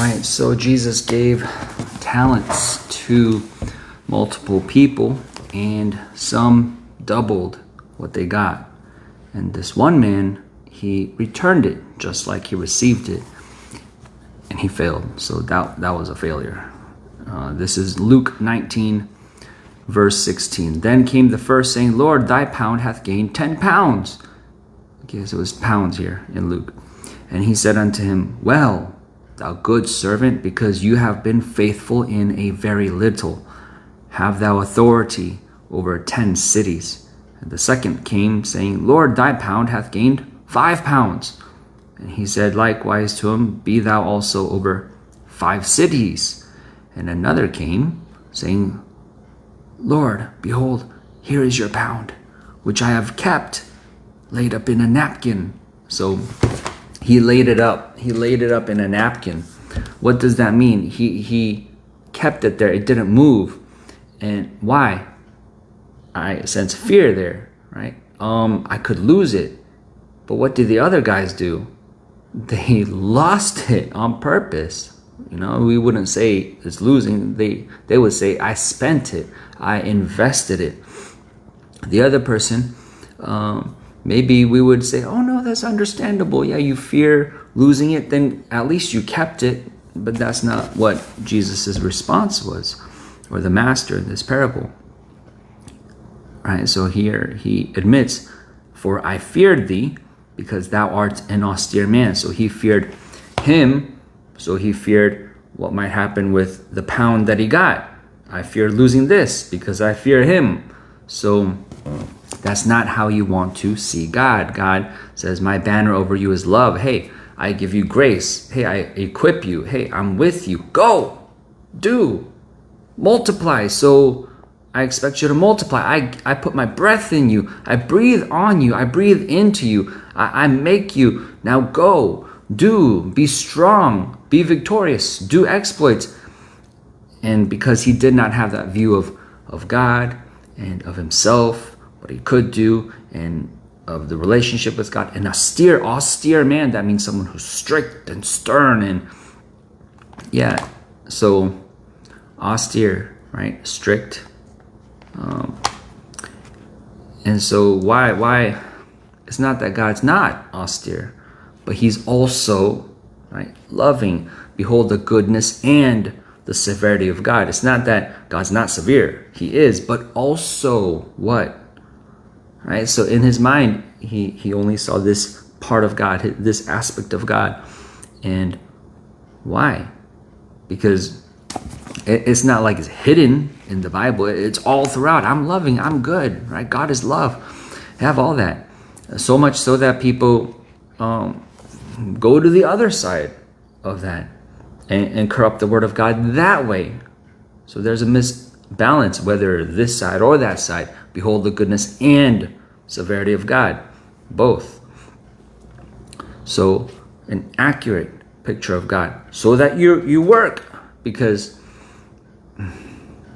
right, so Jesus gave talents to multiple people, and some doubled what they got. And this one man, he returned it just like he received it, and he failed. So that was a failure. This is Luke 19, verse 16. Then came the first, saying, Lord, thy pound hath gained 10 pounds. Okay, so it was pounds here in Luke. And he said unto him, Well, thou good servant, because you have been faithful in a very little, have thou authority over 10 cities. And the second came, saying, Lord, thy pound hath gained 5 pounds. And he said likewise to him, Be thou also over 5 cities. And another came, saying, Lord, behold, here is your pound, which I have kept, laid up in a napkin. So he laid it up. He laid it up in a napkin. What does that mean? He kept it there. It didn't move. And why? I sense fear there, right? I could lose it. But what did the other guys do? They lost it on purpose. You know, we wouldn't say it's losing. They would say, I spent it. I invested it. The other person, maybe we would say, oh no, that's understandable. Yeah, you fear losing it, then at least you kept it. But that's not what Jesus' response was, or the master in this parable. Right, so here he admits, for I feared thee, because thou art an austere man. So he feared him, so he feared what might happen with the pound that he got. I fear losing this because I fear him. So that's not how you want to see God. God says, my banner over you is love. Hey, I give you grace. Hey, I equip you. Hey, I'm with you. Go, do, multiply. So I expect you to multiply. I put my breath in you. I breathe on you. I breathe into you. I make you. Now go, do, be strong, be victorious, do exploits. And because he did not have that view of God and of himself, what he could do, and of the relationship with God, an austere man, that means someone who's strict and stern, and yeah, so austere, right? Strict. And so why it's not that God's not austere, but he's also, right, loving. Behold the goodness and the severity of God. It's not that God's not severe. He is, but also what? Right? So in his mind, he only saw this part of God, this aspect of God. And why? Because it's not like it's hidden in the Bible. It's all throughout. I'm loving, I'm good, right? God is love. Have all that. So much so that people go to the other side of that and corrupt the word of God that way. So there's a misbalance, whether this side or that side. Behold the goodness and severity of God, both. So an accurate picture of God, so that you work, because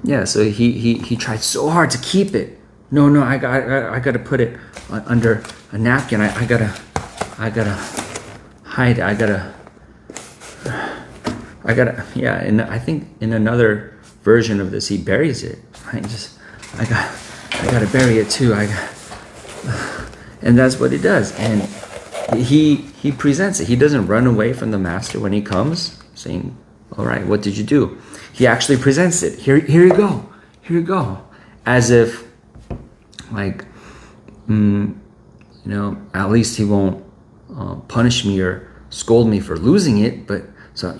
yeah, so he tried so hard to keep it. No, I got to put it under a napkin. I gotta hide it. I gotta, yeah. And I think in another version of this, he buries it. I gotta bury it too. And that's what he does. And he presents it. He doesn't run away from the master when he comes, saying, all right, what did you do? He actually presents it. Here you go. As if, like, at least he won't punish me or scold me for losing it. But so,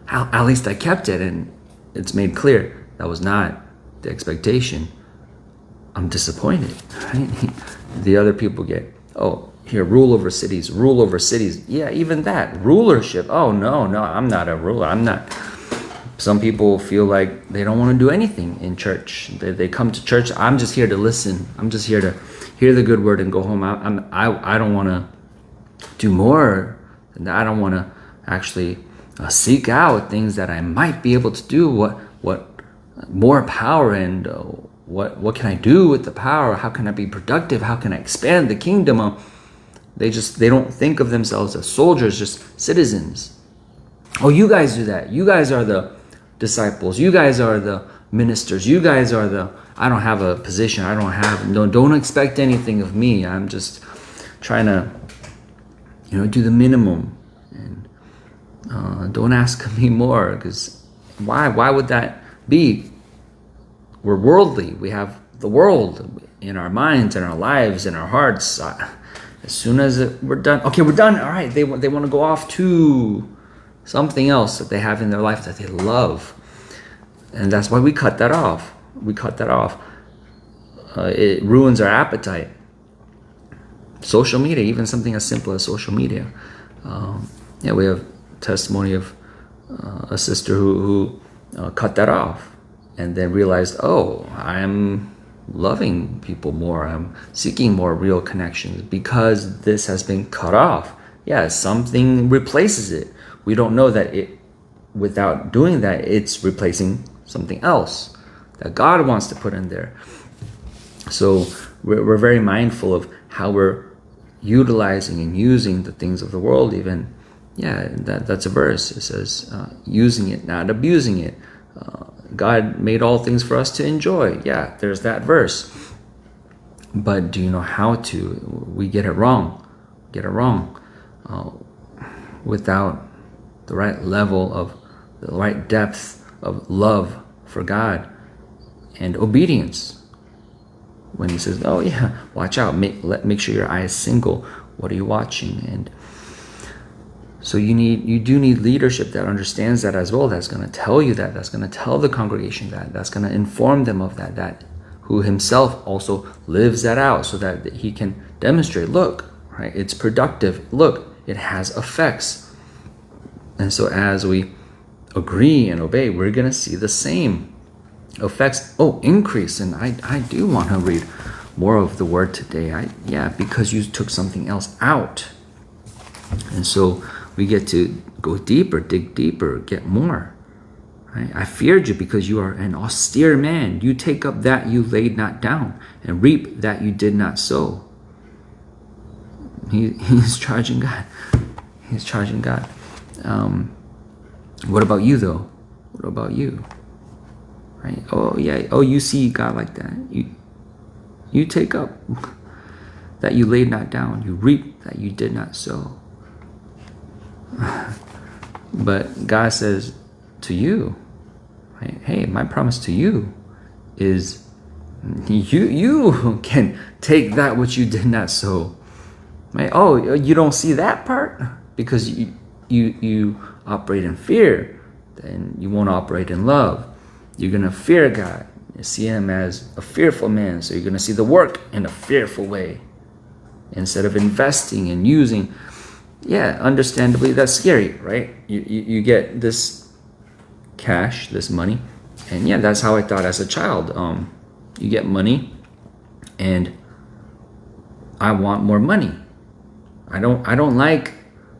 at least I kept it, and it's made clear that was not the expectation. I'm disappointed, right? The other people get, here, rule over cities. Yeah, even that, rulership. Oh, no, I'm not a ruler. I'm not. Some people feel like they don't want to do anything in church. They come to church. I'm just here to listen. I'm just here to hear the good word and go home. I don't want to do more. I don't want to actually seek out things that I might be able to do. What more power, and what can I do with the power? How can I be productive? How can I expand the kingdom? They don't think of themselves as soldiers, just citizens. Oh, you guys do that. You guys are the disciples. You guys are the ministers. You guys are the, I don't have a position. I don't expect anything of me. I'm just trying to, do the minimum. And don't ask me more, because why would that be? We're worldly. We have the world in our minds, in our lives, in our hearts. As soon as we're done, okay, we're done. All right, they want to go off to something else that they have in their life that they love, and that's why we cut that off. It ruins our appetite. Social media, even something as simple as social media. We have testimony of a sister who cut that off, and then realized, oh, I'm loving people more. I'm seeking more real connections because this has been cut off. Yeah, something replaces it. We don't know that without doing that, it's replacing something else that God wants to put in there. So we're very mindful of how we're utilizing and using the things of the world. Even, that's a verse. It says, using it, not abusing it. God made all things for us to enjoy. Yeah, there's that verse. But do you know how to? We get it wrong. Without the right level of, the right depth of love for God and obedience. When he says, oh yeah, watch out, make sure your eye is single. What are you watching? And so you do need leadership that understands that as well. That's going to tell you that's going to tell the congregation that's going to inform them of that who himself also lives that out, so that he can demonstrate, look, right, it's productive. Look, it has effects. And so as we agree and obey, we're going to see the same effects. Oh, increase. And I do want to read more of the word today. Because you took something else out. And so we get to go deeper, dig deeper, get more. Right? I feared you because you are an austere man. You take up that you laid not down, and reap that you did not sow. He's charging God. He's charging God. What about you, though? What about you? Right? Oh, yeah. Oh, you see God like that. You take up that you laid not down. You reap that you did not sow. But God says to you, right, hey, my promise to you is you can take that which you did not sow. Right? Oh, you don't see that part because you operate in fear. Then you won't operate in love. You're gonna fear God. You see him as a fearful man, so you're gonna see the work in a fearful way instead of investing and using. Yeah, understandably, that's scary, right? You get this cash, this money, and that's how I thought as a child. You get money, and I want more money. I don't like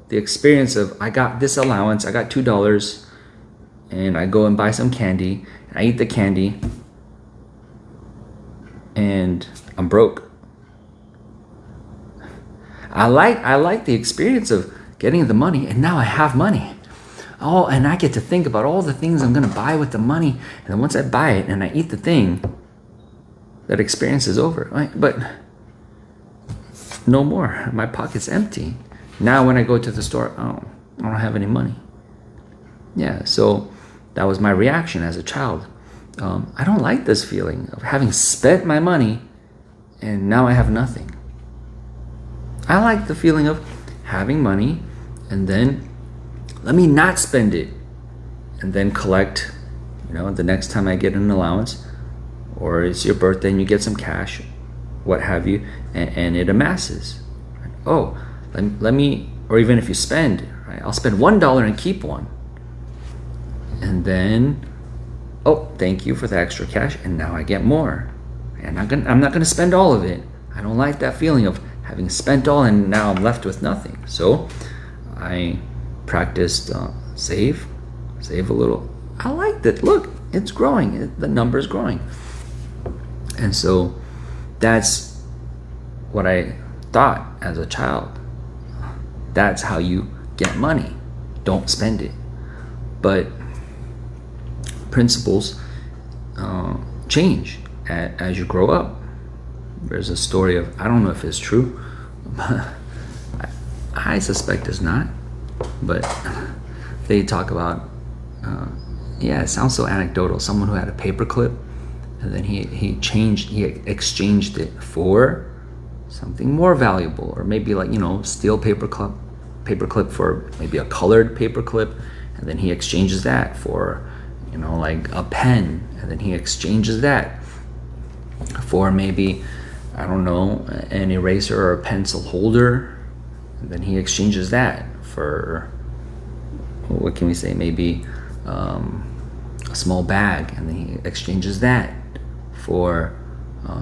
the experience of, I got this allowance, I got $2, and I go and buy some candy, and I eat the candy, and I'm broke. I like the experience of getting the money, and now I have money. Oh, and I get to think about all the things I'm gonna buy with the money, and then once I buy it and I eat the thing, that experience is over. Right? But no more. My pocket's empty. Now when I go to the store, oh, I don't have any money. Yeah, so that was my reaction as a child. I don't like this feeling of having spent my money and now I have nothing. I like the feeling of having money and then let me not spend it and then collect, the next time I get an allowance, or it's your birthday and you get some cash, what have you, and it amasses. Oh, let me, or even if you spend, right, I'll spend $1 and keep $1. And then, oh, thank you for the extra cash, and now I get more. And I'm not gonna spend all of it. I don't like that feeling of having spent all and now I'm left with nothing. So I practiced save a little. I like that. Look, it's growing. The number's growing. And so that's what I thought as a child. That's how you get money. Don't spend it. But principles change as you grow up. There's a story of, I don't know if it's true, but I suspect it's not, but they talk about, it sounds so anecdotal, someone who had a paperclip, and then he exchanged it for something more valuable, or maybe like, steel paperclip for maybe a colored paperclip, and then he exchanges that for, like a pen, and then he exchanges that for maybe, I don't know, an eraser or a pencil holder, and then he exchanges that for, what can we say, maybe a small bag, and then he exchanges that for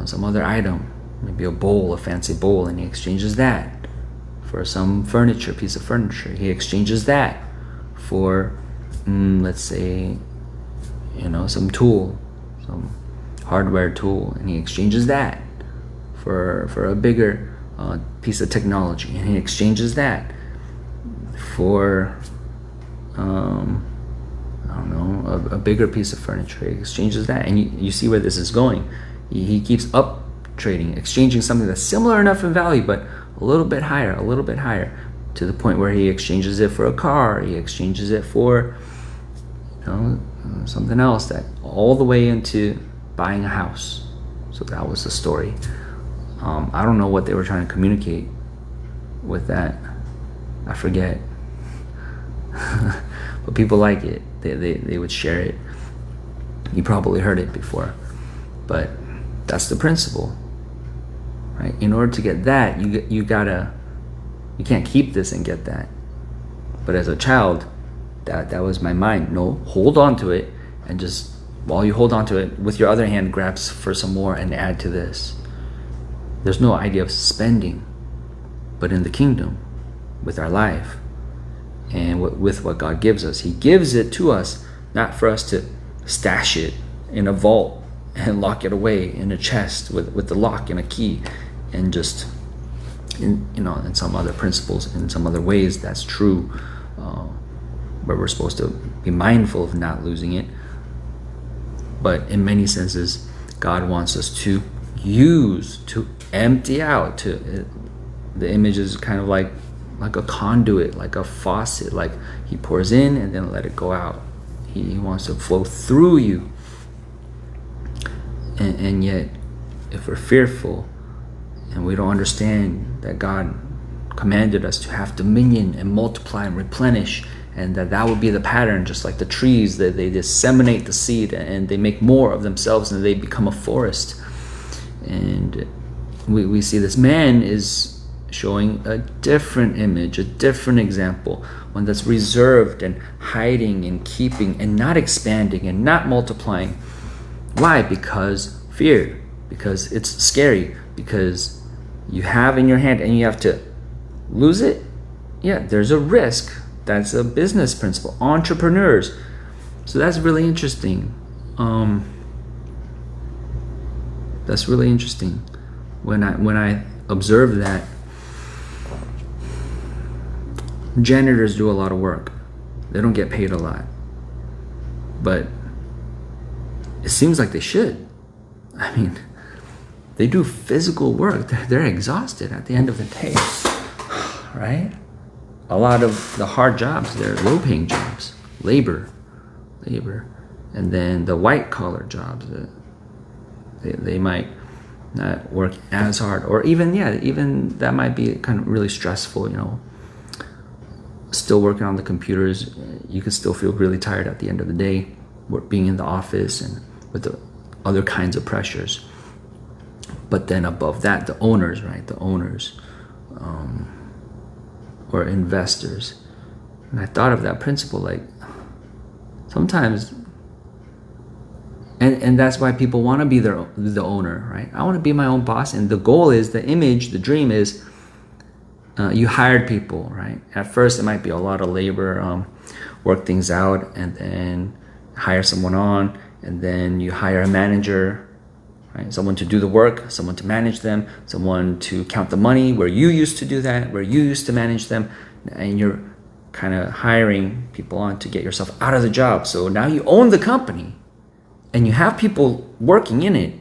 some other item, maybe a bowl, a fancy bowl, and he exchanges that for some piece of furniture. He exchanges that for, let's say, some tool, some hardware tool, and he exchanges that for a bigger piece of technology, and he exchanges that for a bigger piece of furniture. He exchanges that, and you see where this is going. He keeps up trading, exchanging something that's similar enough in value, but a little bit higher, to the point where he exchanges it for a car, he exchanges it for something else, that all the way into buying a house. So that was the story. I don't know what they were trying to communicate with that. I forget. But people like it. They would share it. You probably heard it before. But that's the principle, right? In order to get that, you can't keep this and get that. But as a child, that was my mind. No, hold on to it, and just while you hold on to it, with your other hand, grabs for some more and add to this. There's no idea of spending. But in the kingdom, with our life, and with what God gives us, He gives it to us, not for us to stash it in a vault and lock it away in a chest with the lock and a key, and just in some other principles, in some other ways, that's true, where we're supposed to be mindful of not losing it. But in many senses, God wants us to empty out. The image is kind of like a conduit, like a faucet, like He pours in and then let it go out. He wants to flow through you. And yet, if we're fearful and we don't understand that God commanded us to have dominion and multiply and replenish, and that would be the pattern, just like the trees, that they disseminate the seed and they make more of themselves and they become a forest. And we see this man is showing a different image, a different example, one that's reserved and hiding and keeping and not expanding and not multiplying. Why? Because fear, because it's scary, because you have in your hand and you have to lose it. Yeah, there's a risk. That's a business principle. Entrepreneurs. So that's really interesting. That's really interesting. When I observe that, janitors do a lot of work. They don't get paid a lot, but it seems like they should. I mean, they do physical work. They're exhausted at the end of the day, right? A lot of the hard jobs, they're low-paying jobs, labor, and then the white-collar jobs, they might not work as hard, or even that might be kind of really stressful, still working on the computers. You could still feel really tired at the end of the day, being in the office and with the other kinds of pressures. But then above that, the owners, right? The owners, or investors. And I thought of that principle, like sometimes, and that's why people want to be the owner, right? I want to be my own boss, and the goal is, the image, the dream is, you hired people, right? At first, it might be a lot of labor, work things out, and then hire someone on, and then you hire a manager, right? Someone to do the work, someone to manage them, someone to count the money where you used to do that, where you used to manage them, and you're kind of hiring people on to get yourself out of the job. So now you own the company and you have people working in it,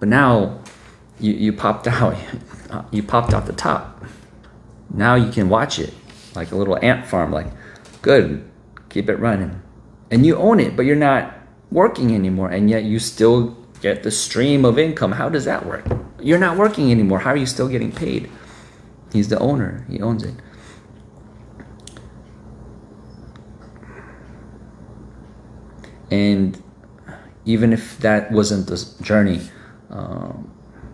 but now you popped out. You popped out the top. Now you can watch it like a little ant farm. Like, good, keep it running, and you own it, but you're not working anymore, and yet you still get the stream of income. How does that work? You're not working anymore. How are you still getting paid? He's the owner. He owns it. And even if that wasn't the journey,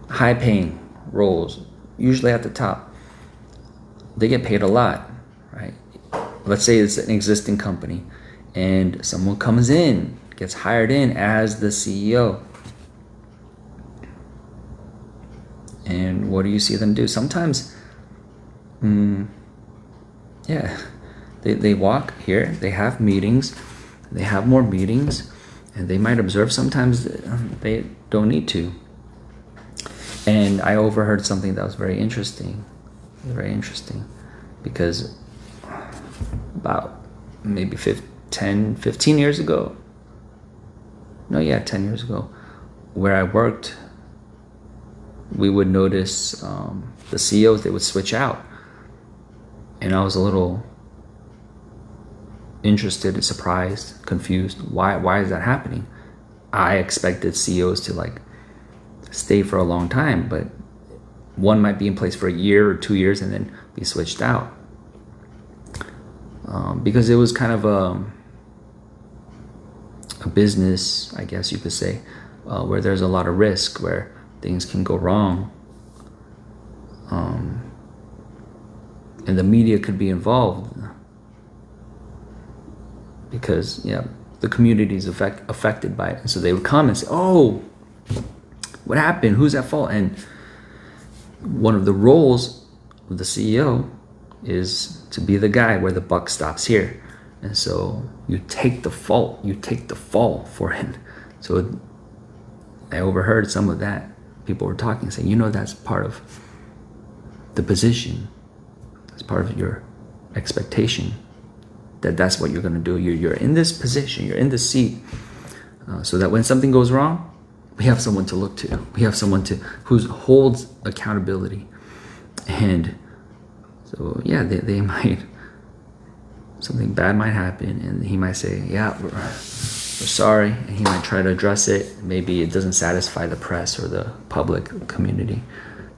high-paying roles, usually at the top, they get paid a lot, right? Let's say it's an existing company and someone comes in, gets hired in as the CEO. And what do you see them do? Sometimes, they walk here, they have meetings, they have more meetings, and they might observe. Sometimes they don't need to. And I overheard something that was very interesting, because about maybe 15 years ago, 10 years ago, where I worked, we would notice the CEOs, they would switch out. And I was a little interested, surprised, confused. Why is that happening? I expected CEOs to stay for a long time, but one might be in place for a year or 2 years and then be switched out. Because it was kind of a business, I guess you could say, where there's a lot of risk, where things can go wrong. And the media could be involved because the community is affected by it. And so they would come and say, oh, what happened? Who's at fault? And one of the roles of the CEO is to be the guy where the buck stops here. And so you take the fault, you take the fall for it. So I overheard some of that. People were talking, saying, that's part of the position. That's part of your expectation, that's what you're going to do. You're in this position, you're in this seat, so that when something goes wrong, we have someone to look to. We have someone who holds accountability. And so, they might, something bad might happen, and he might say, we're sorry, and he might try to address it. Maybe it doesn't satisfy the press or the public community.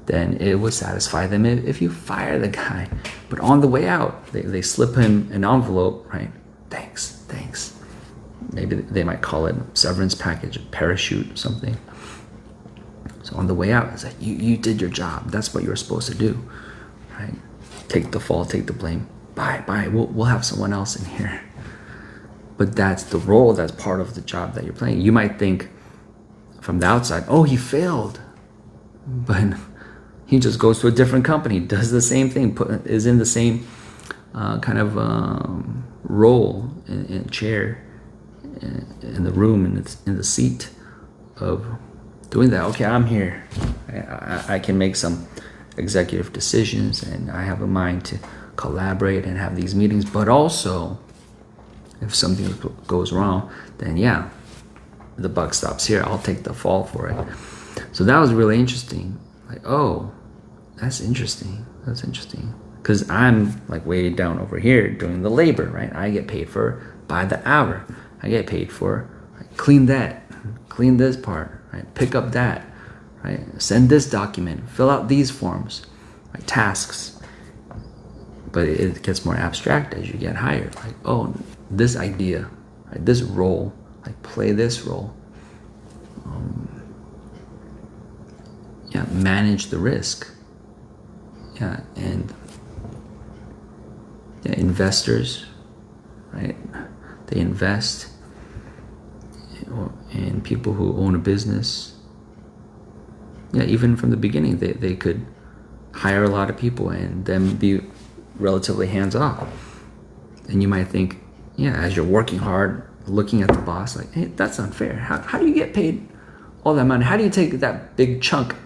Then it would satisfy them if you fire the guy. But on the way out, they slip him an envelope, right? Thanks. Maybe they might call it a severance package, a parachute, something. So on the way out, it's like, you did your job. That's what you were supposed to do, right? Take the fall, take the blame. Bye. We'll have someone else in here. But that's the role, that's part of the job that you're playing. You might think from the outside, oh, he failed. But he just goes to a different company, does the same thing, is in the same kind of role in chair, in the room, in the seat of doing that. Okay, I'm here. I can make some executive decisions, and I have a mind to collaborate and have these meetings. But also, if something goes wrong, then the buck stops here. I'll take the fall for it. So that was really interesting. That's interesting. Because I'm way down over here doing the labor, right? I get paid by the hour. I get paid for clean this part, right? Pick up that, right? Send this document, fill out these forms, right? Tasks. But it gets more abstract as you get higher. This idea, right? This role, play this role. Manage the risk. And investors, right? They invest in people who own a business. Even from the beginning, they could hire a lot of people and then be relatively hands-off. And you might think, as you're working hard, looking at the boss, hey, that's unfair. How do you get paid all that money? How do you take that big chunk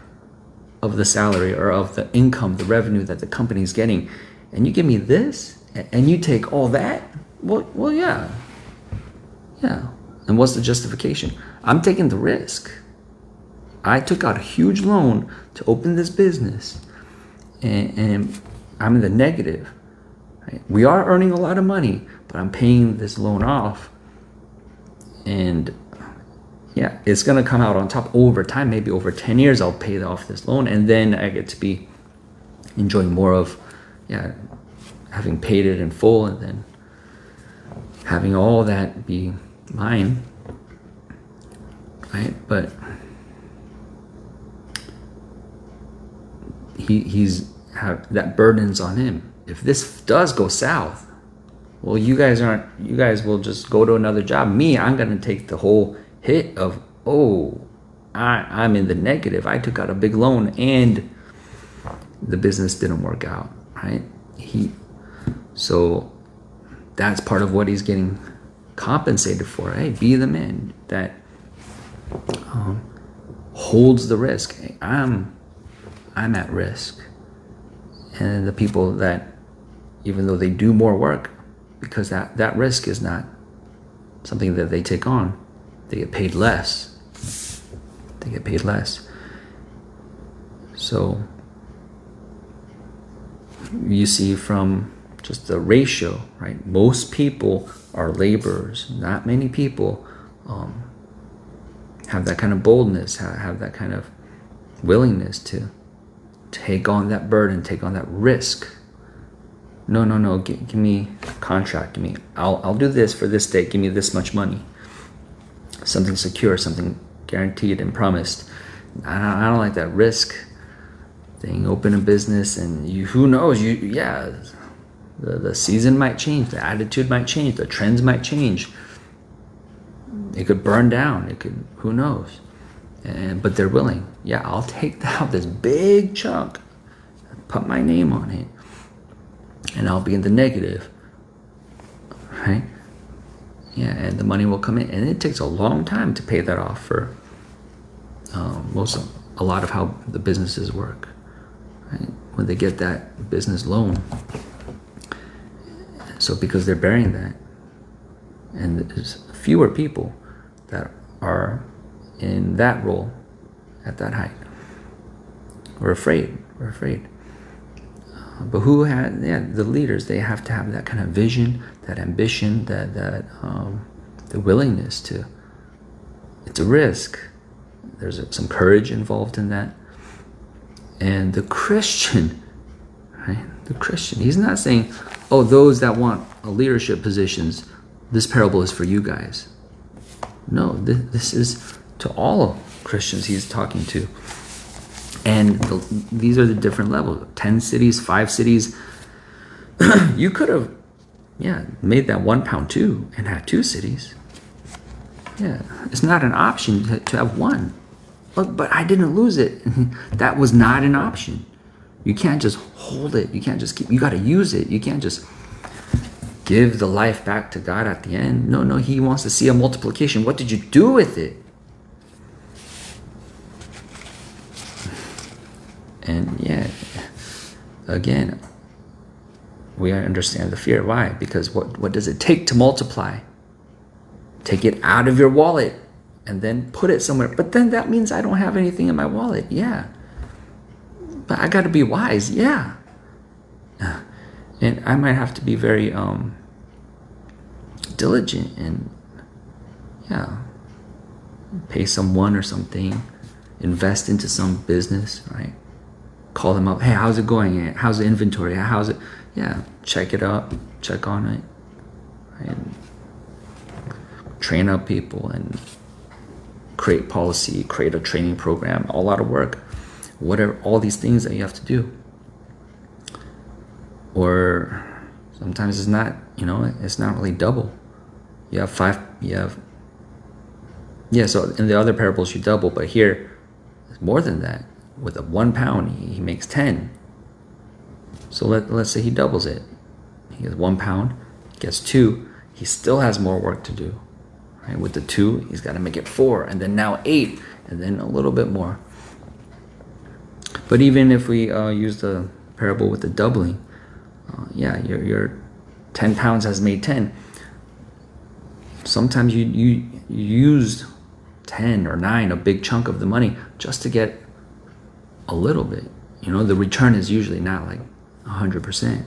of the salary or of the income, the revenue that the company is getting, and you give me this, And you take all that? Well, yeah. Yeah. And what's the justification? I'm taking the risk. I took out a huge loan to open this business, and I'm in the negative. Right? We are earning a lot of money, but I'm paying this loan off. And yeah, it's going to come out on top over time. Maybe over 10 years, I'll pay off this loan. And then I get to be enjoying more of, having paid it in full, and then having all that be mine. Right? But he's that burden's on him. If this does go south, well, you guys will just go to another job. Me, I'm going to take the whole hit of, I'm in the negative. I took out a big loan and the business didn't work out, right? So that's part of what he's getting compensated for. Hey, be the man that holds the risk. Hey, I'm at risk. And the people that, even though they do more work, because that risk is not something that they take on, they get paid less. So you see from just the ratio, right? Most people are laborers. Not many people have that kind of boldness, have that kind of willingness to take on that burden, take on that risk. No, give me a contract. Give me, I'll do this for this date. Give me this much money. Something secure, something guaranteed and promised. I don't like that risk thing. Open a business, and who knows? The season might change, the attitude might change, the trends might change. It could burn down. It could, who knows? But they're willing. Yeah, I'll take out this big chunk, put my name on it, and I'll be in the negative, right? Yeah, and the money will come in, and it takes a long time to pay that off for a lot of how the businesses work, right? When they get that business loan. So because they're bearing that, and there's fewer people that are in that role at that height. We're afraid. But who had, the leaders, they have to have that kind of vision, that ambition, that the willingness to, it's a risk. There's some courage involved in that. And the Christian, right? The Christian, he's not saying, those that want leadership positions, this parable is for you guys. No, this is to all Christians he's talking to. And these are the different levels. 10 cities, 5 cities. You could have, made that £1 too and had 2 cities. Yeah, it's not an option to have one. But I didn't lose it. That was not an option. You can't just hold it. You can't just you got to use it. You can't just give the life back to God at the end. No, he wants to see a multiplication. What did you do with it? And again, we understand the fear. Why? Because what does it take to multiply? Take it out of your wallet and then put it somewhere. But then that means I don't have anything in my wallet. Yeah. But I got to be wise. Yeah. And I might have to be very diligent and pay someone or something, invest into some business, right? Call them up. Hey, how's it going? How's the inventory? How's it? Yeah, check it up, check on it, and train up people and create policy, create a training program, a lot of work, whatever, all these things that you have to do. Or sometimes it's not, it's not really double. You have 5, so in the other parables you double, but here it's more than that. With a £1, he makes 10. So let's say he doubles it. He gets £1, gets 2, he still has more work to do. Right? With the 2, he's got to make it 4, and then now 8, and then a little bit more. But even if we use the parable with the doubling, you're 10 pounds has made 10. Sometimes you used 10 or 9, a big chunk of the money, just to get a little bit. The return is usually not like 100%.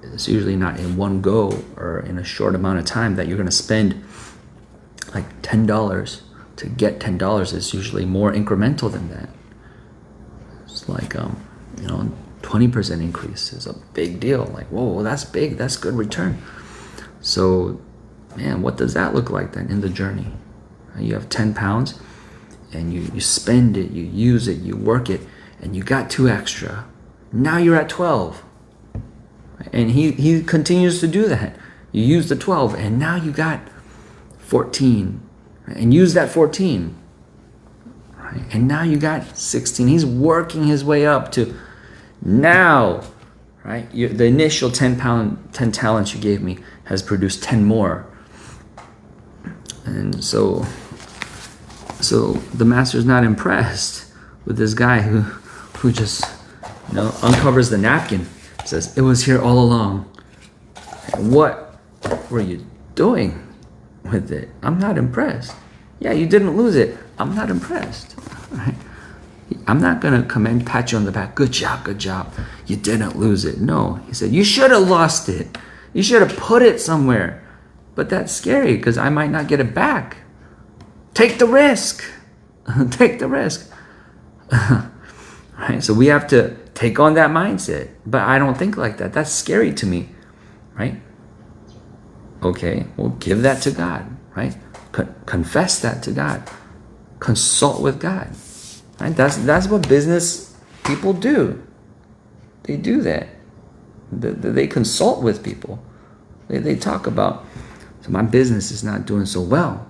It's usually not in one go or in a short amount of time that you're going to spend like $10 to get $10. It's usually more incremental than that. It's like 20% increase is a big deal. Like, whoa, that's big. That's good return. So, man, what does that look like then in the journey? You have 10 pounds and you spend it, you use it, you work it, and you got 2 extra. Now you're at 12. And he continues to do that. You use the 12 and now you got 14. Right? And use that 14. Right? And now you got 16. He's working his way up to now, right? The initial 10 talents you gave me has produced 10 more. And so the master's not impressed with this guy who just uncovers the napkin, says, it was here all along. What were you doing with it? I'm not impressed. Yeah, you didn't lose it. I'm not impressed. Right? I'm not gonna pat you on the back. Good job. You didn't lose it. No, he said, you should have lost it. You should have put it somewhere. But that's scary because I might not get it back. Take the risk. Take the risk. Right? So we have to take on that mindset. But I don't think like that. That's scary to me. Right? Okay, well, give that to God. Right? Confess that to God. Consult with God. Right? That's what business people do. They do that. They consult with people. They talk about, so my business is not doing so well.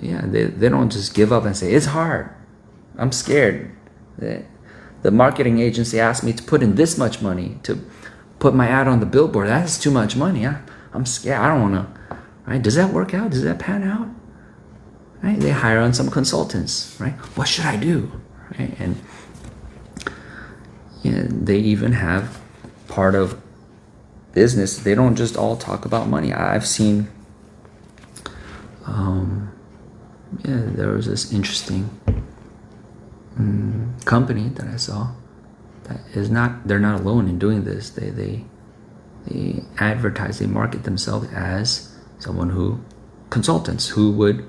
Yeah, they don't just give up and say, it's hard. I'm scared. The marketing agency asked me to put in this much money to put my ad on the billboard. That's too much money. I'm scared. I don't want to. Right? Does that work out? Does that pan out? Right? They hire on some consultants. Right? What should I do? Right? And they even have part of business. They don't just all talk about money. I've seen. There was this interesting company that I saw that is not. They're not alone in doing this. They advertise. They market themselves as someone who consultants who would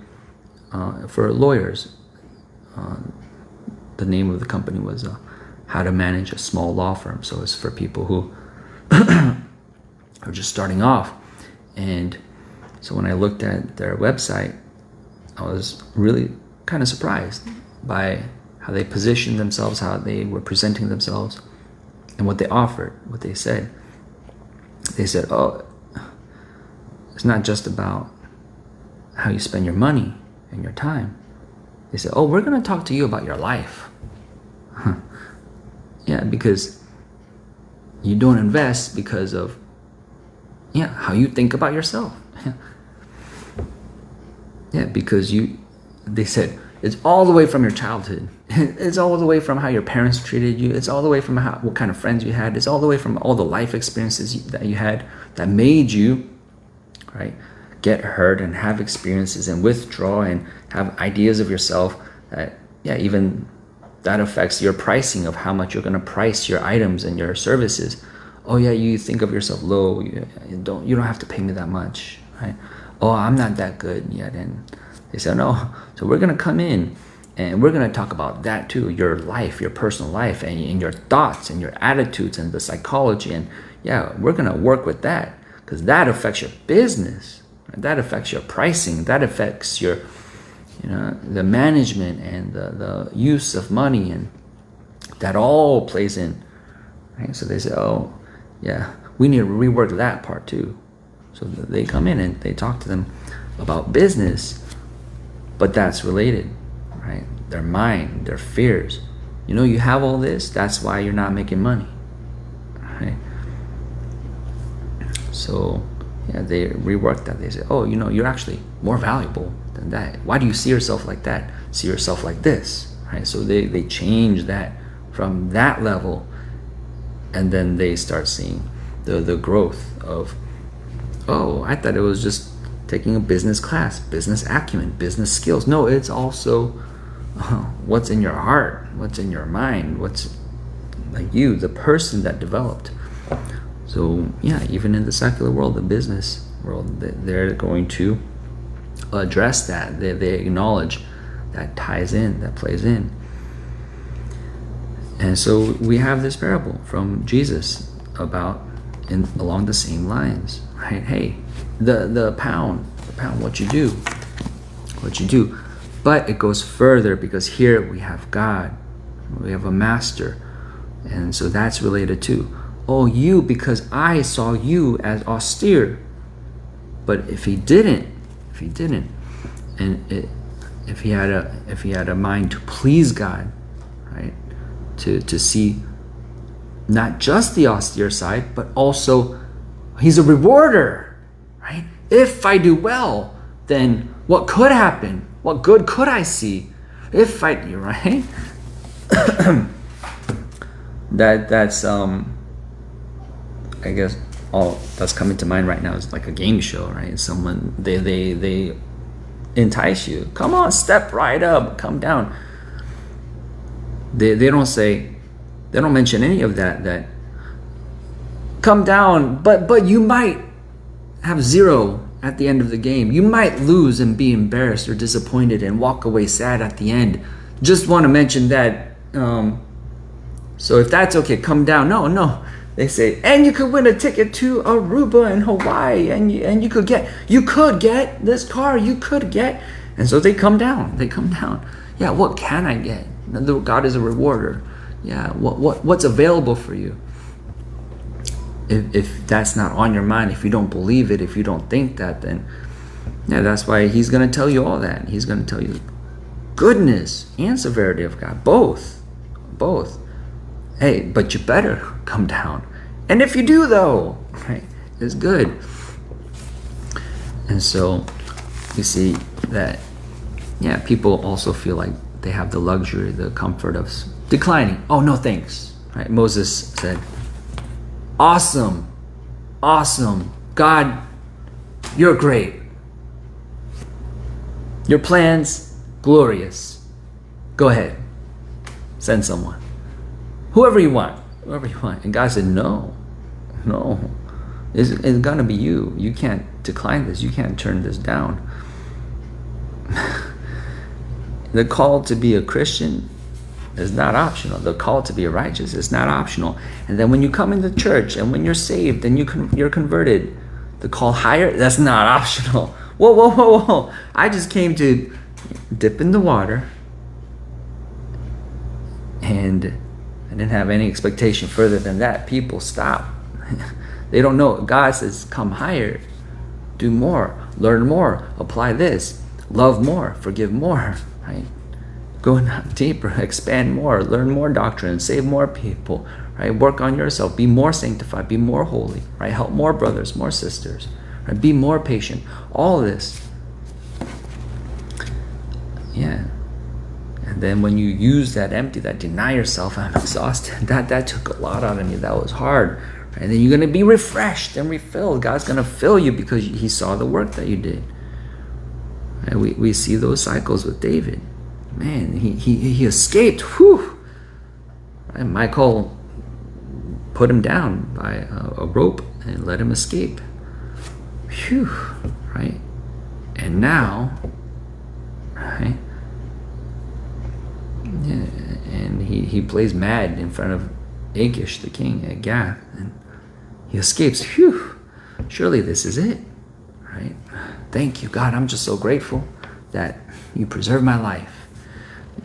for lawyers. The name of the company was How to Manage a Small Law Firm. So it's for people who are just starting off. And so when I looked at their website, I was really kind of surprised by how they positioned themselves, how they were presenting themselves, and what they offered, what they said. They said, oh, it's not just about how you spend your money and your time. They said, oh, we're going to talk to you about your life. Yeah, because you don't invest because of how you think about yourself. Yeah, because they said, it's all the way from your childhood. It's all the way from how your parents treated you. It's all the way from what kind of friends you had. It's all the way from all the life experiences that you had that made you, right, get hurt and have experiences and withdraw and have ideas of yourself that, even that affects your pricing of how much you're going to price your items and your services. Oh yeah, you think of yourself low. You don't have to pay me that much, right? Oh, I'm not that good yet. And they said, no. So we're going to come in and we're going to talk about that too. Your life, your personal life, and your thoughts and your attitudes and the psychology. And we're going to work with that because that affects your business. Right? That affects your pricing. That affects your, the management and the use of money. And that all plays in. Right? So they say, oh, yeah, we need to rework that part too. So they come in and they talk to them about business, but that's related, right? Their mind, their fears. You have all this, that's why you're not making money, right? So, they rework that. They say, oh, you're actually more valuable than that. Why do you see yourself like that? See yourself like this, right? So they change that from that level, and then they start seeing the growth of, oh, I thought it was just taking a business class, business acumen, business skills. No, it's also what's in your heart, what's in your mind, what's like you, the person that developed. So yeah, even in the secular world, the business world, they're going to address that. They acknowledge that ties in, that plays in. And so we have this parable from Jesus about along the same lines, right? Hey, the pound, what you do. But it goes further, because here we have God, we have a master, and so that's related to, oh, you, because I saw you as austere. But if he didn't, and if he had a mind to please God, right, to see not just the austere side, but also he's a rewarder, right? If I do well, then what could happen? What good could I see? If I, right? that's I guess all that's coming to mind right now is like a game show, right? Someone they entice you. Come on, step right up, come down. They don't mention any of that come down, but you might have 0 at the end of the game. You might lose and be embarrassed or disappointed and walk away sad at the end. Just want to mention that. So if that's okay, come down. No. They say, and you could win a ticket to Aruba and Hawaii, and you could get this car. You could get, and so they come down. Yeah, what can I get? God is a rewarder. Yeah, what's available for you? If that's not on your mind, if you don't believe it, if you don't think that, then yeah, that's why he's going to tell you all that. He's going to tell you goodness and severity of God, both. Hey, but you better come down. And if you do, though, right, it's good. And so you see that, yeah, people also feel like they have the luxury, the comfort of declining. Oh, no thanks. Right? Moses said, awesome. God, you're great. Your plans, glorious. Go ahead. Send someone. Whoever you want. And God said, no. It's gonna be you. You can't decline this. You can't turn this down. The call to be a Christian is not optional. The call to be righteous is not optional. And then when you come into church and when you're saved and you're converted, the call higher, that's not optional. Whoa. I just came to dip in the water and I didn't have any expectation further than that. People stop. They don't know. God says, come higher, do more, learn more, apply this, love more, forgive more, right? Go deeper, expand more, learn more doctrine, save more people, right? Work on yourself, be more sanctified, be more holy, right? Help more brothers, more sisters, right? Be more patient. All this. Yeah. And then when you use that empty, that deny yourself, I'm exhausted, that took a lot out of me. That was hard. Right? And then you're going to be refreshed and refilled. God's going to fill you because he saw the work that you did. And we see those cycles with David. Man, he escaped. Whew. Right? Michal put him down by a rope and let him escape. Phew. Right? And now, right? Yeah, and he plays mad in front of Achish, the king at Gath, and he escapes. Phew! Surely this is it, right? Thank you, God. I'm just so grateful that you preserved my life.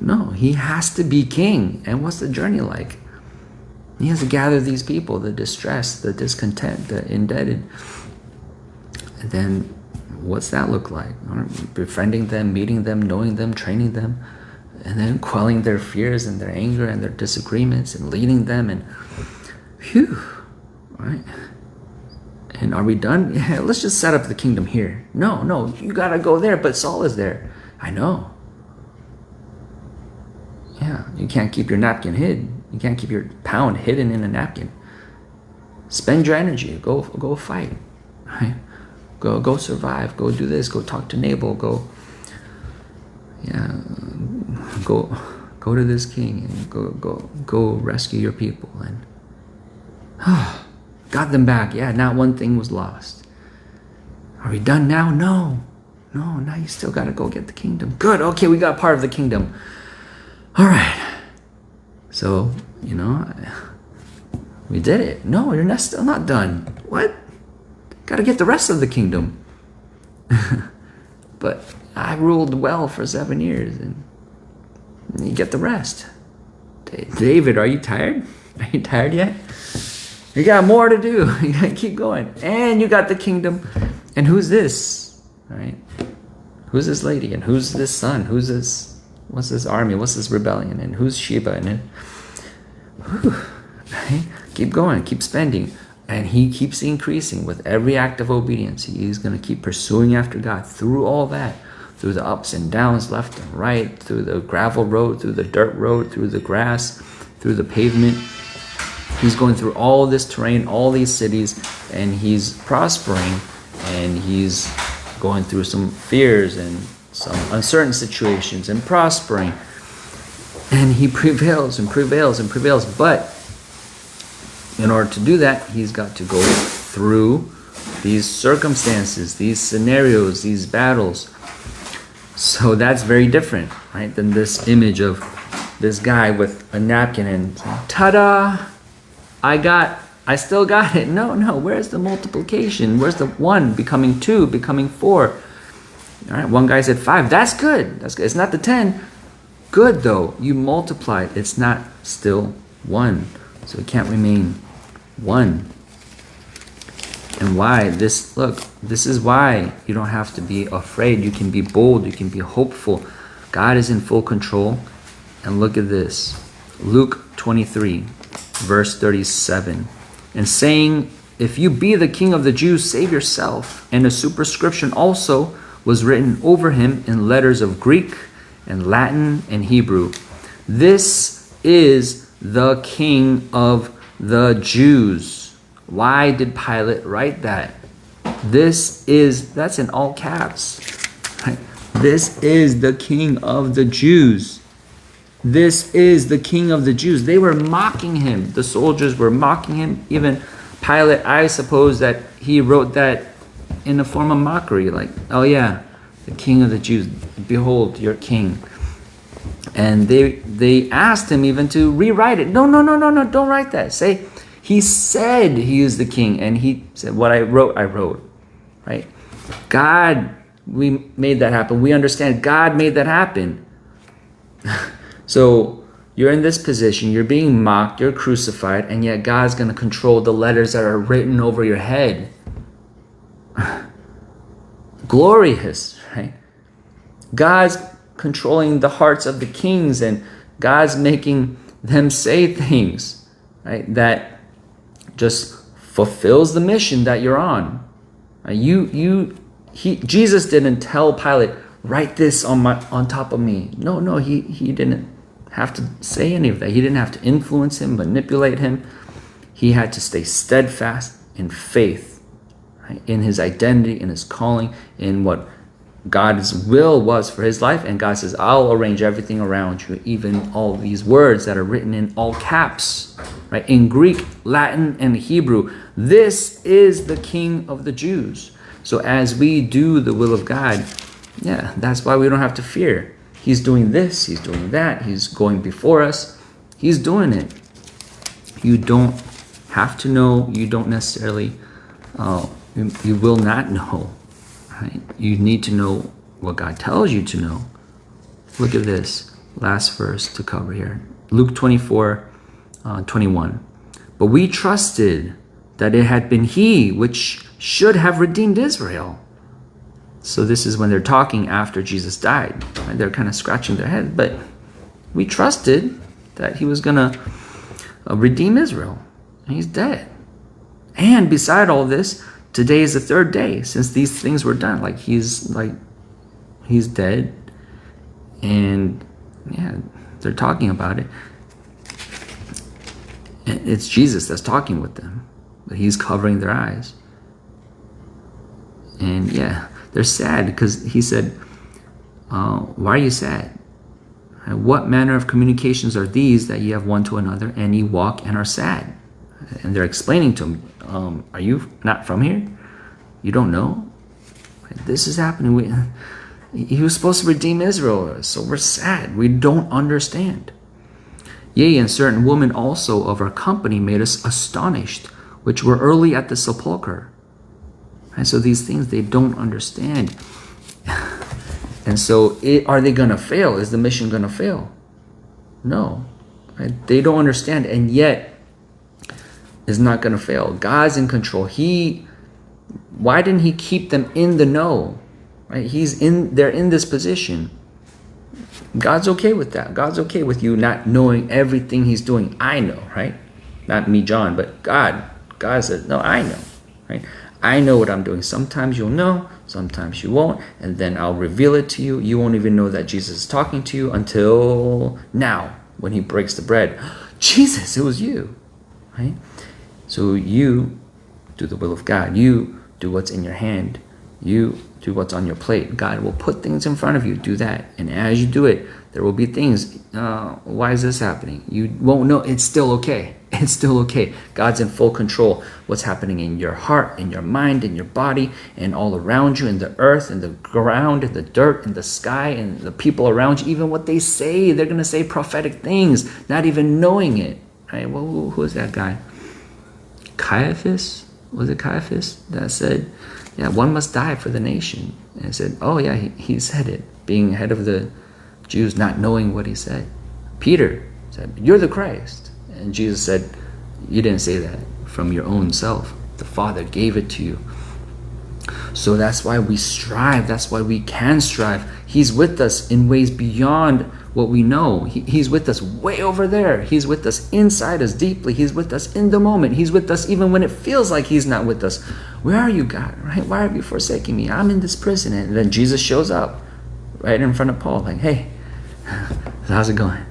No, he has to be king. And what's the journey like? He has to gather these people, the distressed, the discontent, the indebted. And then what's that look like? Befriending them, meeting them, knowing them, training them, and then quelling their fears and their anger and their disagreements and leading them, and phew, right? And are we done? Yeah, let's just set up the kingdom here. No, you gotta go there, but Saul is there. I know. Yeah, you can't keep your napkin hid. You can't keep your pound hidden in a napkin. Spend your energy. Go fight. Right? Go survive. Go do this. Go talk to Nabal. Go to this king and go rescue your people. And got them back. Yeah, not one thing was lost. Are we done now? No, now you still got to go get the kingdom. Good. Okay, we got part of the kingdom. All right. So, we did it. No, you're still not done. What? Got to get the rest of the kingdom. But I ruled well for 7 years, and you get the rest. David, are you tired? Are you tired yet? You got more to do. You got to keep going. And you got the kingdom. And who's this? Right? Who's this lady? And who's this son? Who's this? What's this army? What's this rebellion? And who's Sheba? And then, right? Keep going. Keep spending. And he keeps increasing with every act of obedience. He's going to keep pursuing after God through all that. Through the ups and downs, left and right. Through the gravel road. Through the dirt road. Through the grass. Through the pavement. He's going through all this terrain, all these cities. And he's prospering. And he's going through some fears and some uncertain situations and prospering. And he prevails and prevails and prevails. But in order to do that, he's got to go through these circumstances, these scenarios, these battles. So that's very different, right, than this image of this guy with a napkin and ta-da, I still got it. No, where's the multiplication? Where's the 1 becoming 2, becoming 4? All right, one guy said 5. That's good. It's not the 10. Good, though. You multiplied. It's not still 1. So it can't remain 1. And why? This is why you don't have to be afraid. You can be bold. You can be hopeful. God is in full control. And look at this. Luke 23, verse 37. And saying, if you be the king of the Jews, save yourself. And a superscription also was written over him in letters of Greek and Latin and Hebrew. This is the King of the Jews. Why did Pilate write that? That's in all caps. Right? This is the King of the Jews. This is the King of the Jews. They were mocking him. The soldiers were mocking him. Even Pilate, I suppose that he wrote that in a form of mockery. Like, oh yeah, the King of the Jews. Behold, your king. And they asked him even to rewrite it. No, don't write that. Say, he said he is the king. And he said, what I wrote. Right? God, we made that happen. We understand God made that happen. So you're in this position, you're being mocked, you're crucified, and yet God's going to control the letters that are written over your head. Glorious, right? God's controlling the hearts of the kings, and God's making them say things, right, that just fulfills the mission that you're on. Jesus didn't tell Pilate, write this on top of me. No, he didn't have to say any of that. He didn't have to influence him, manipulate him. He had to stay steadfast in faith, right? In his identity, in his calling, in what God's will was for his life. And God says, I'll arrange everything around you, even all these words that are written in all caps, right? In Greek, Latin, and Hebrew. This is the King of the Jews. So as we do the will of God, yeah, that's why we don't have to fear. He's doing this, he's doing that, he's going before us. He's doing it. You don't have to know, you don't necessarily, you will not know. Right? You need to know what God tells you to know. Look at this last verse to cover here. Luke 24, 21. But we trusted that it had been he which should have redeemed Israel. So this is when they're talking after Jesus died. Right? They're kind of scratching their head. But we trusted that he was going to redeem Israel. And he's dead. And beside all this, today is the 3rd day since these things were done. He's dead. And yeah, they're talking about it. And it's Jesus that's talking with them. but he's covering their eyes. And yeah, they're sad because he said, why are you sad? And what manner of communications are these that ye have one to another, and ye walk and are sad? And they're explaining to him, are you not from here? You don't know? This is happening. He was supposed to redeem Israel, so we're sad. We don't understand. Yea, and certain women also of our company made us astonished, which were early at the sepulchre. And so these things they don't understand. And so are they going to fail? Is the mission going to fail? No. Right? They don't understand, and yet it's not going to fail. God's in control. Why didn't he keep them in the know? Right? They're in this position. God's okay with that. God's okay with you not knowing everything he's doing. I know, right? Not me, John, but God. God said, no, I know, right? I know what I'm doing. Sometimes you'll know, sometimes you won't, and then I'll reveal it to you. You won't even know that Jesus is talking to you until now, when he breaks the bread. Jesus, it was you, right? So you do the will of God. You do what's in your hand. You do what's on your plate. God will put things in front of you. Do that. And as you do it, there will be things. Why is this happening? You won't know. It's still okay. It's still okay. God's in full control. What's happening in your heart, in your mind, in your body, and all around you, in the earth, in the ground, in the dirt, in the sky, and the people around you, even what they say. They're going to say prophetic things, not even knowing it. Right? Well, who is that guy? Caiaphas? Was it Caiaphas that said, yeah, one must die for the nation? And I said, oh yeah, he said it, being head of the Jews, not knowing what he said. Peter said, you're the Christ. And Jesus said, you didn't say that from your own self. The Father gave it to you. So that's why we strive. That's why we can strive. He's with us in ways beyond what we know. He's with us way over there. He's with us inside us deeply. He's with us in the moment. He's with us even when it feels like he's not with us. Where are you, God? Right? Why have you forsaken me? I'm in this prison. And then Jesus shows up right in front of Paul, like, hey, how's it going?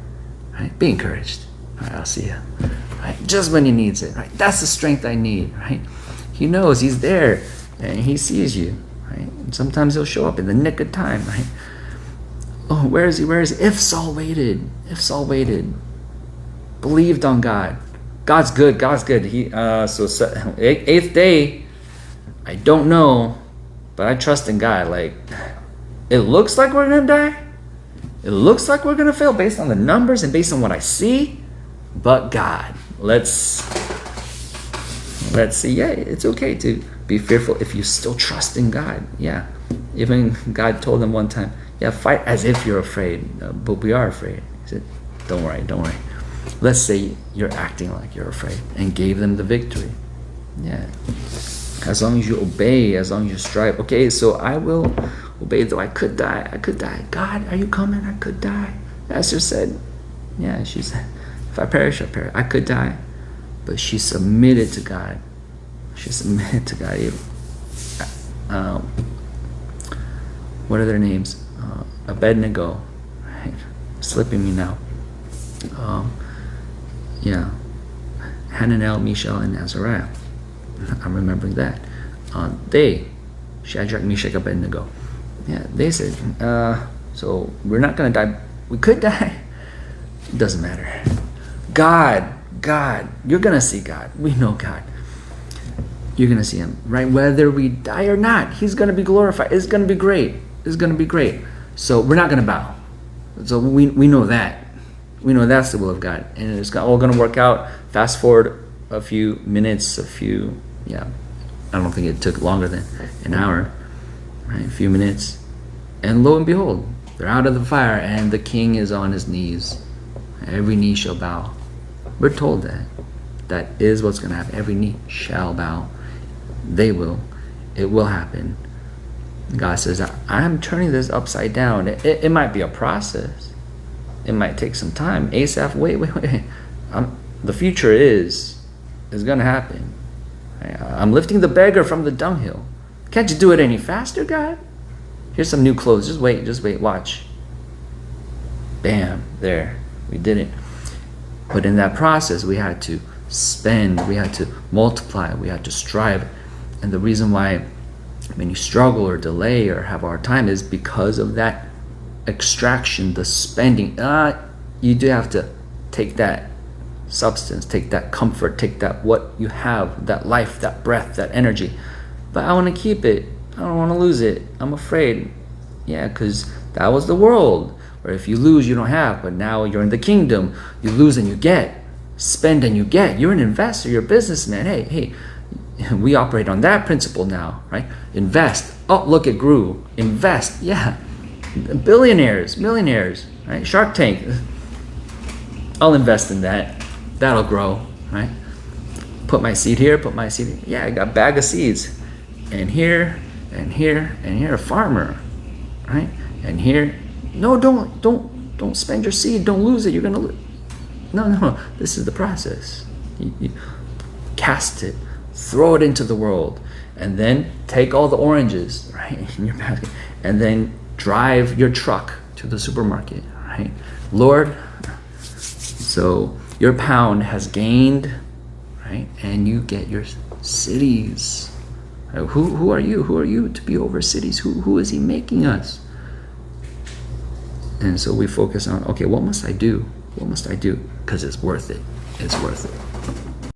Right? Be encouraged. All right, I'll see you. Right? Just when he needs it. Right? That's the strength I need. Right? He knows he's there and he sees you. Right? And sometimes he'll show up in the nick of time. Right? Oh, where is he? Where is he? If Saul waited, believed on God. God's good. God's good. So eighth day, I don't know, but I trust in God. Like, it looks like we're gonna die. It looks like we're gonna fail based on the numbers and based on what I see. But God, let's see. Yeah, it's okay to be fearful if you still trust in God. Yeah, even God told them one time, yeah, fight as if you're afraid, but we are afraid. He said, don't worry. Let's say you're acting like you're afraid, and gave them the victory. Yeah, as long as you obey, as long as you strive. Okay, so I will obey, though I could die. God, are you coming? I could die. Esther said, yeah, she said, if I perish, I perish. I could die. But she submitted to God. What are their names? Abednego. Right? Slipping me now. Yeah. Hananiah, Mishael, and Azariah. I'm remembering that. Shadrach, Meshach, Abednego. Yeah, they said, so we're not going to die. We could die. It doesn't matter. God, you're going to see God. We know God. You're going to see him, right? Whether we die or not, he's going to be glorified. It's going to be great. So we're not going to bow. So we know that. We know that's the will of God. And it's all going to work out. Fast forward a few minutes, I don't think it took longer than an hour, right? A few minutes. And lo and behold, they're out of the fire and the king is on his knees. Every knee shall bow. We're told that. That is what's going to happen. Every knee shall bow. They will. It will happen. God says, I'm turning this upside down. It might be a process. It might take some time. Asaph, wait. The future is going to happen. I'm lifting the beggar from the dunghill. Can't you do it any faster, God? Here's some new clothes. Just wait, watch. Bam, there. We did it. But in that process, we had to spend, we had to multiply, we had to strive. And the reason why many struggle or delay or have a hard time is because of that extraction, the spending. You do have to take that substance, take that comfort, take that what you have, that life, that breath, that energy. But I want to keep it. I don't want to lose it. I'm afraid. Yeah, because that was the world. Where if you lose, you don't have. But now you're in the kingdom. You lose and you get. Spend and you get. You're an investor. You're a businessman. Hey, we operate on that principle now, right? Invest. Oh, look, it grew. Invest. Yeah. Billionaires, millionaires, right? Shark Tank. I'll invest in that. That'll grow, right? Put my seed here, put my seed here. Yeah, I got a bag of seeds. And here, and here, and here, a farmer, right? And here, no, don't spend your seed. Don't lose it. You're gonna lose. No. This is the process. You cast it, throw it into the world, and then take all the oranges, right, in your basket, and then drive your truck to the supermarket, right? Lord, so your pound has gained, right, and you get your cities. Who are you? Who are you to be over cities? Who is he making us? And so we focus on, okay, what must I do? What must I do? Because it's worth it. It's worth it.